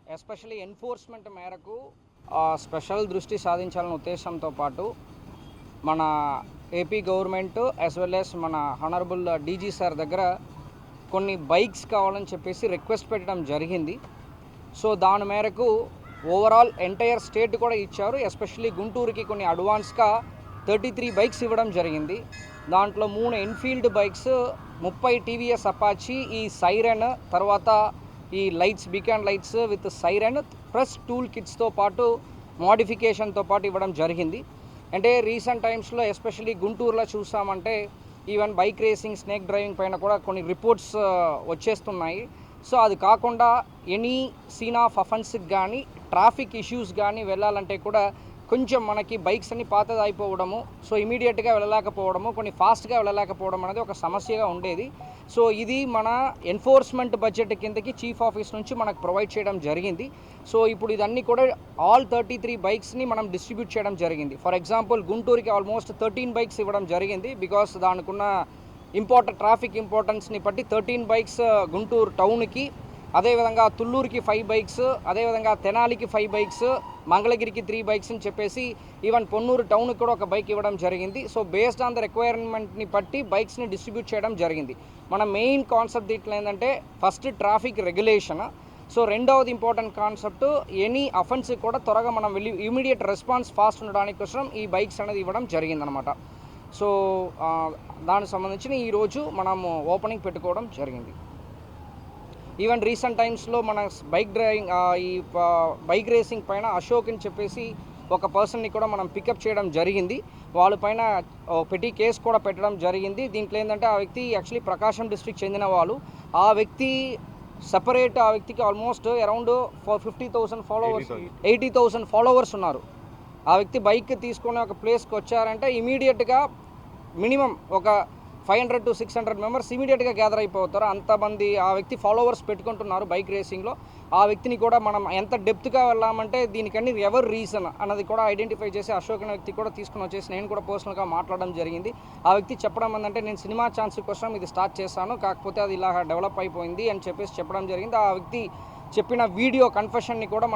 Especially enforcement మేరకు special దృష్టి సాధించాలనే ఉద్దేశంతో పాటు మన AP government as well as మన హానరబుల్ డీజీ సార్ దగ్గర కొన్ని బైక్స్ కావాలని చెప్పేసి రిక్వెస్ట్ పెట్టడం జరిగింది. సో దాని మేరకు ఓవరాల్ ఎంటైర్ స్టేట్ కూడా ఇచ్చారు. ఎస్పెషల్లీ గుంటూరుకి కొన్ని అడ్వాన్స్గా 33 బైక్స్ ఇవ్వడం జరిగింది. దాంట్లో 3 ఎన్ఫీల్డ్ బైక్స్, 30 టీవీఎస్ అపాచీ, ఈ సైరన్, తర్వాత ఈ lights, beacon lights with siren plus tool కిట్స్తో పాటు మోడిఫికేషన్తో పాటు ఇవ్వడం జరిగింది. అంటే రీసెంట్ టైమ్స్లో ఎస్పెషల్లీ గుంటూరులో చూసామంటే even bike racing, snake driving పైన కూడా కొన్ని రిపోర్ట్స్ వచ్చేస్తున్నాయి. సో అది కాకుండా ఎనీ సీన్ ఆఫ్ అఫెన్స్కి కానీ ట్రాఫిక్ ఇష్యూస్ కానీ వెళ్ళాలంటే కూడా కొంచెం మనకి బైక్స్ అన్ని పాతది అయిపోవడము, సో ఇమీడియట్గా వెళ్ళలేకపోవడము, కొన్ని ఫాస్ట్గా వెళ్ళలేకపోవడం అనేది ఒక సమస్యగా ఉండేది. సో ఇది మన ఎన్ఫోర్స్మెంట్ బడ్జెట్ కిందకి చీఫ్ ఆఫీస్ నుంచి మనకు ప్రొవైడ్ చేయడం జరిగింది. సో ఇప్పుడు ఇదన్నీ కూడా ఆల్ 33 బైక్స్ని మనం డిస్ట్రిబ్యూట్ చేయడం జరిగింది. ఫర్ ఎగ్జాంపుల్ గుంటూరుకి ఆల్మోస్ట్ 13 బైక్స్ ఇవ్వడం జరిగింది. బికాస్ దానికున్న ట్రాఫిక్ ఇంపార్టెన్స్ని బట్టి 13 బైక్స్ గుంటూరు టౌన్కి, అదేవిధంగా తుళ్ళూరుకి 5 బైక్స్, అదేవిధంగా తెనాలికి 5 బైక్స్, మంగళగిరికి 3 బైక్స్ అని చెప్పేసి ఈవెన్ పొన్నూరు టౌన్కి కూడా ఒక బైక్ ఇవ్వడం జరిగింది. సో బేస్డ్ ఆన్ ద రిక్వైర్మెంట్ని బట్టి బైక్స్ని డిస్ట్రిబ్యూట్ చేయడం జరిగింది. మన మెయిన్ కాన్సెప్ట్ దీంట్లో ఏంటంటే ఫస్ట్ ట్రాఫిక్ రెగ్యులేషన్. సో రెండవది ఇంపార్టెంట్ కాన్సెప్ట్ ఎనీ అఫెన్స్ కూడా త్వరగా మనం వెళ్ళి ఇమీడియట్ రెస్పాన్స్ ఫాస్ట్ ఉండడానికి కోసం ఈ బైక్స్ అనేది ఇవ్వడం జరిగిందనమాట. సో దానికి సంబంధించిన ఈరోజు మనము ఓపెనింగ్ పెట్టుకోవడం జరిగింది. ఈవెన్ రీసెంట్ టైమ్స్లో మన బైక్ రేసింగ్ పైన అశోక్ అని చెప్పేసి ఒక పర్సన్ని కూడా మనం పికప్ చేయడం జరిగింది. వాళ్ళపైన పెట్టి కేసు కూడా పెట్టడం జరిగింది. దీంట్లో ఏంటంటే ఆ వ్యక్తి యాక్చువల్లీ ప్రకాశం డిస్ట్రిక్ట్ చెందిన వాళ్ళు. ఆ వ్యక్తి సెపరేట్, ఆ వ్యక్తికి ఆల్మోస్ట్ అరౌండ్ 50,000 ఫాలోవర్స్, 80,000 ఫాలోవర్స్ ఉన్నారు. ఆ వ్యక్తి బైక్ తీసుకొని ఒక ప్లేస్కి వచ్చారంటే ఇమీడియట్గా మినిమం ఒక 500 to 600 మెంబర్స్ ఇమీడియట్గా గ్యాదర్ అయిపోతారు. అంతమంది ఆ వ్యక్తి ఫాలోవర్స్ పెట్టుకుంటున్నారు బైక్ రేసింగ్లో. ఆ వ్యక్తిని కూడా మనం ఎంత డెప్త్గా వెళ్ళామంటే దీనికన్నీ ఎవరు రీజన్ అన్నది కూడా ఐడెంటిఫై చేసి అశోక్ అనే వ్యక్తి కూడా తీసుకుని వచ్చేసి నేను కూడా పర్సనల్గా మాట్లాడడం జరిగింది. ఆ వ్యక్తి చెప్పడం ఏంటంటే నేను సినిమా ఛాన్స్ కోసం ఇది స్టార్ట్ చేశాను, కాకపోతే అది ఇలా డెవలప్ అయిపోయింది అని చెప్పేసి చెప్పడం జరిగింది. ఆ వ్యక్తి చెప్పిన వీడియో కన్ఫెషన్ని కూడా